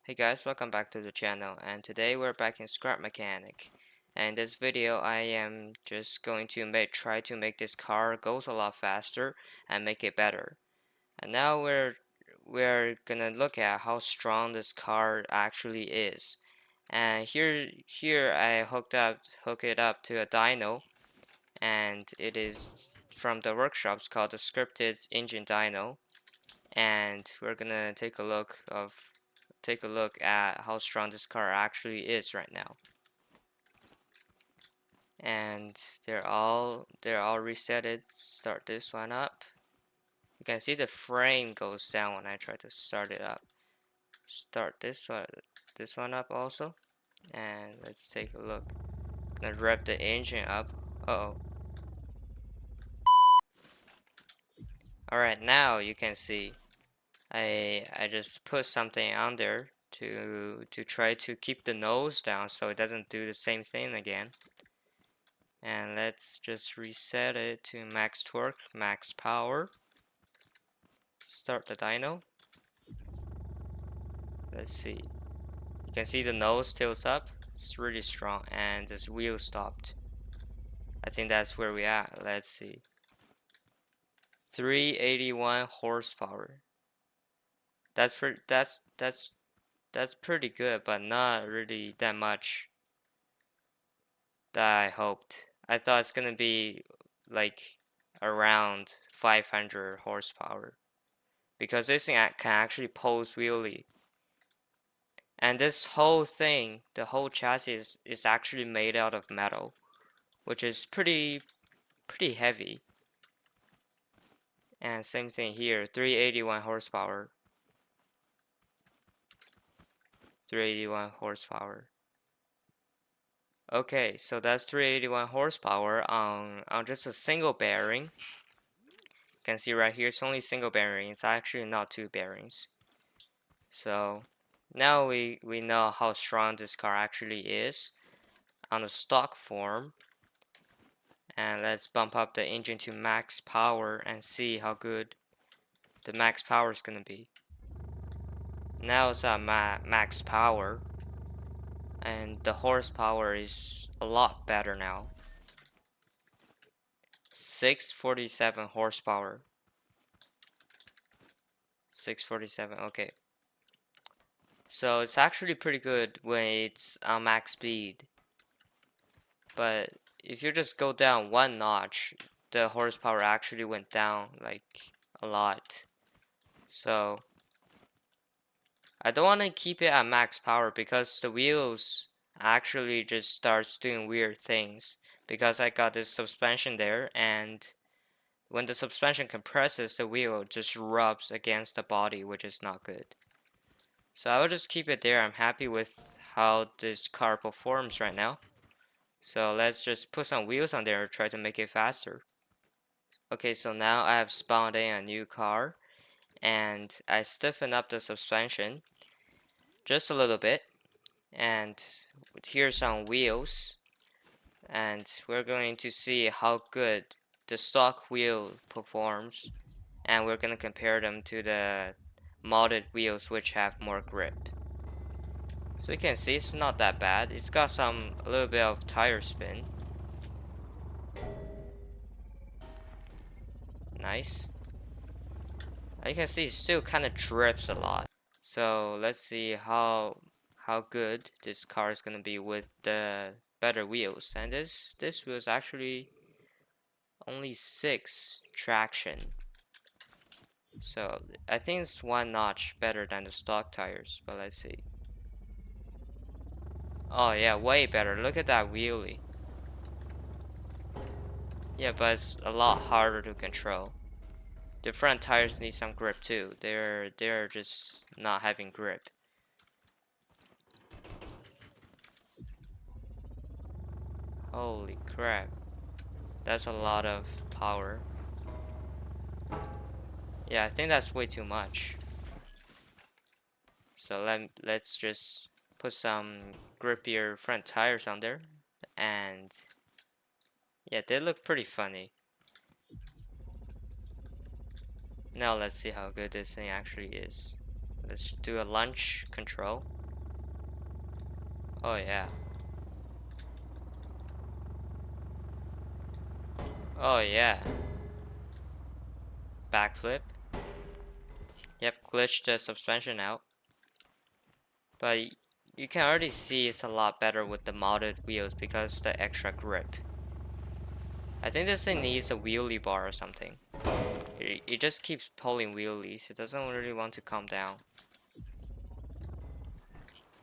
Hey guys, welcome back to the channel, and today we're back in Scrap Mechanic. And in this video I am just going to try to make this car goes a lot faster and make it better. And now we're gonna look at how strong this car actually is. And here I hook it up to a dyno, and it is from the workshops called the Scripted Engine Dyno. And we're gonna take a look at how strong this car actually is right now. And they're all resetted. Start this one up. You can see the frame goes down when I try to start it up. Start this one up also. And let's take a look. Gonna rev the engine up. Uh-oh. Alright, now you can see I just put something on there to try to keep the nose down so it doesn't do the same thing again. And let's just reset it to max torque, max power. Start the dyno. Let's see. You can see the nose tilts up. It's really strong, and this wheel stopped. I think that's where we at. Let's see. 381 horsepower. That's pretty good, but not really that much that I hoped. I thought it's gonna be like around 500 horsepower because this thing can actually pose wheelie. And this whole thing, the whole chassis is actually made out of metal, which is pretty heavy. And same thing here, 381 horsepower. 381 horsepower. Okay, so that's 381 horsepower on just a single bearing. You can see right here, it's only single bearing. It's actually not two bearings. So now we know how strong this car actually is on the stock form. And let's bump up the engine to max power and see how good the max power is gonna be. Now it's at max power, and the horsepower is a lot better now. 647 horsepower. 647, okay. So it's actually pretty good when it's on max speed. But if you just go down one notch, the horsepower actually went down like a lot. So I don't want to keep it at max power because the wheels actually just starts doing weird things because I got this suspension there, and when the suspension compresses, the wheel just rubs against the body, which is not good. So I will just keep it there. I'm happy with how this car performs right now. So let's just put some wheels on there and try to make it faster. Okay, so now I have spawned in a new car and I stiffen up the suspension just a little bit, and here's some wheels, and we're going to see how good the stock wheel performs, and we're going to compare them to the modded wheels which have more grip. So you can see it's not that bad. It's got a little bit of tire spin. Nice. You can see it still kind of drips a lot. So let's see how good this car is gonna be with the better wheels. And this wheel is actually only 6 traction. So I think it's one notch better than the stock tires, but let's see. Oh yeah, way better. Look at that wheelie. Yeah, but it's a lot harder to control. The front tires need some grip too. They're just not having grip. Holy crap. That's a lot of power. Yeah, I think that's way too much. So let's just put some grippier front tires on there, and yeah, they look pretty funny. Now let's see how good this thing actually is. Let's do a launch control. Oh yeah. Oh yeah. Backflip. Yep, glitch the suspension out. But you can already see it's a lot better with the modded wheels because the extra grip. I think this thing needs a wheelie bar or something. It just keeps pulling wheelies. It doesn't really want to calm down.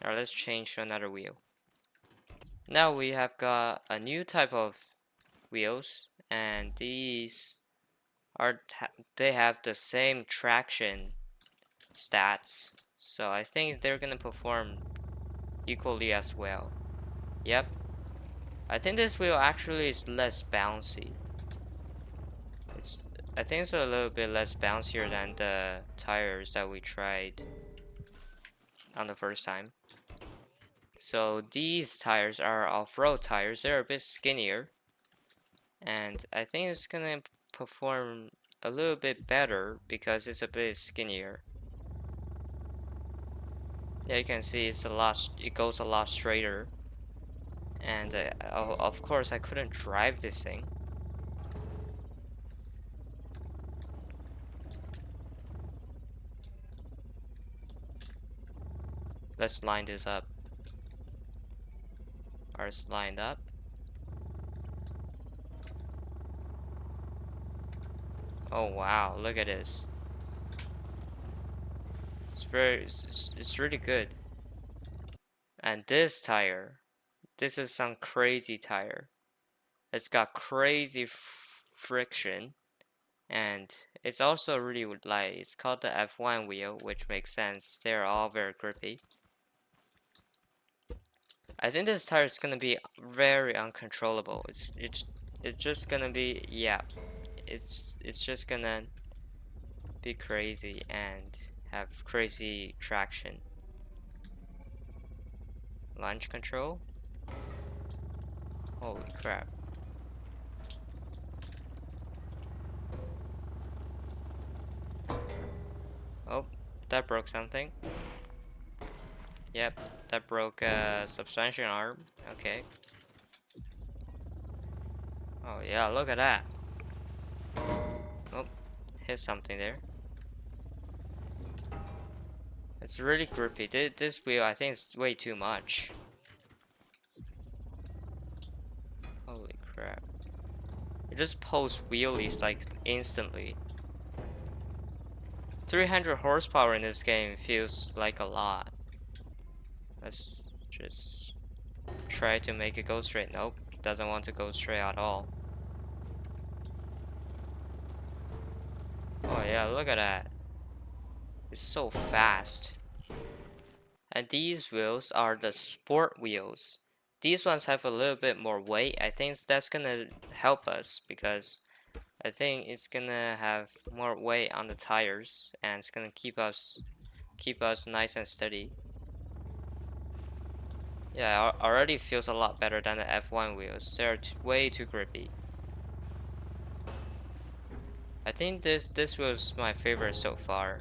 Alright, let's change to another wheel. Now we have got a new type of wheels, and these they have the same traction stats, so I think they're gonna perform equally as well. Yep, I think this wheel actually is less bouncy. It's I think it's a little bit less bouncier than the tires that we tried on the first time. So these tires are off-road tires. They're a bit skinnier, and I think it's gonna perform a little bit better because it's a bit skinnier. Yeah, you can see it goes a lot straighter. And of course I couldn't drive this thing. Let's line this up. Ours lined up. Oh wow, look at this. It's really good. And this tire, this is some crazy tire. It's got crazy friction, and it's also really light. It's called the F1 wheel, which makes sense. They're all very grippy. I think this tire is gonna be very uncontrollable. It's just gonna be, yeah. It's just gonna be crazy and have crazy traction. Launch control. Holy crap. Oh, that broke something. Yep, that broke a suspension arm. Okay. Oh yeah, look at that. Oh, hit something there. It's really grippy. This wheel, I think, is way too much. Holy crap. It just pulls wheelies like instantly. 300 horsepower in this game feels like a lot. Let's just try to make it go straight. Nope, doesn't want to go straight at all. Oh yeah, look at that. It's so fast. And these wheels are the sport wheels. These ones have a little bit more weight. I think that's gonna help us because I think it's gonna have more weight on the tires and it's gonna keep us nice and steady. Yeah, it already feels a lot better than the F1 wheels. They're way too grippy. I think this was my favorite so far.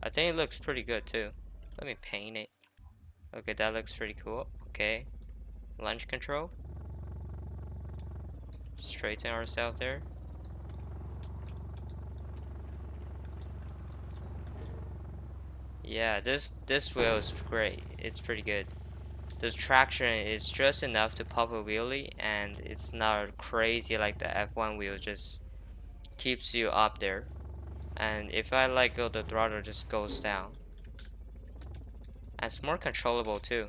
I think it looks pretty good too. Let me paint it. Okay, that looks pretty cool. Okay, launch control. Straighten ourselves there. Yeah, this wheel is great. It's pretty good. The traction is just enough to pop a wheelie, and it's not crazy like the F1 wheel. Just keeps you up there. And if I let go, the throttle just goes down. And it's more controllable too.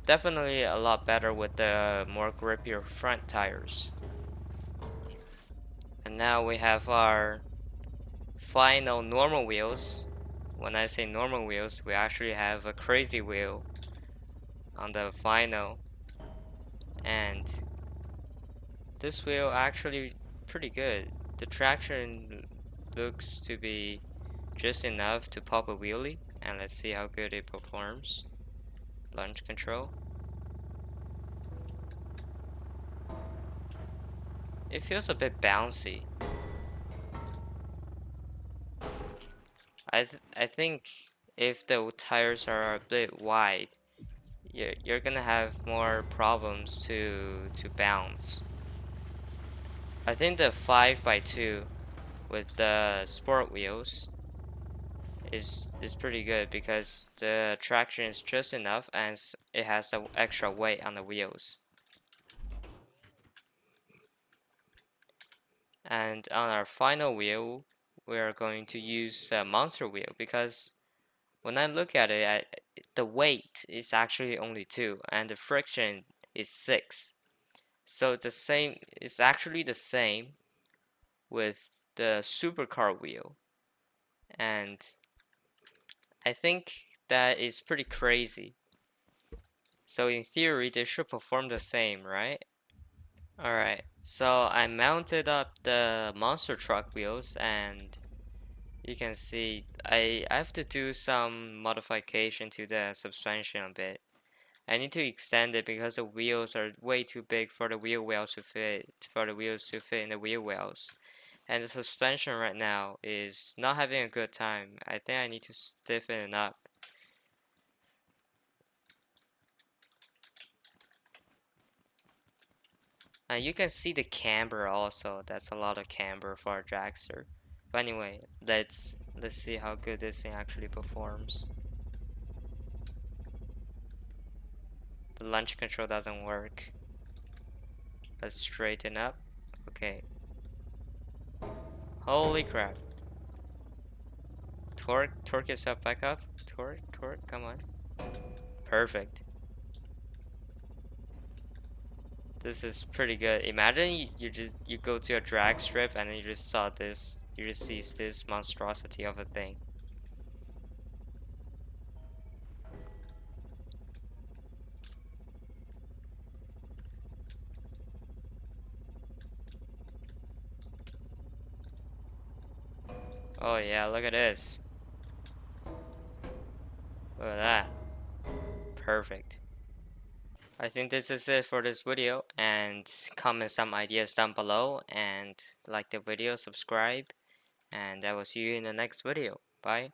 Definitely a lot better with the more grippier front tires. And now we have our final normal wheels. When I say normal wheels, we actually have a crazy wheel on the final. And this wheel actually pretty good. The traction looks to be just enough to pop a wheelie. And let's see how good it performs. Launch control. It feels a bit bouncy. I think if the tires are a bit wide, you're gonna have more problems to bounce. I think the 5x2 with the sport wheels is pretty good because the traction is just enough and it has the extra weight on the wheels. And on our final wheel, we are going to use the monster wheel because when I look at it, the weight is actually only 2 and the friction is 6. So it's actually the same with the supercar wheel. And I think that is pretty crazy. So in theory, they should perform the same, right? Alright, so I mounted up the monster truck wheels and you can see I have to do some modification to the suspension a bit. I need to extend it because the wheels are way too big for the wheel wells to fit in the wheel wells. And the suspension right now is not having a good time. I think I need to stiffen it up. You can see the camber also. That's a lot of camber for a dragster. But anyway, let's see how good this thing actually performs. The launch control doesn't work. Let's straighten up. Okay. Holy crap. Torque yourself back up. Torque, come on. Perfect. This is pretty good. Imagine you go to a drag strip and then you just saw this. You just see this monstrosity of a thing. Oh yeah, look at this. Look at that. Perfect. I think this is it for this video, and comment some ideas down below and like the video, subscribe, and I will see you in the next video. Bye.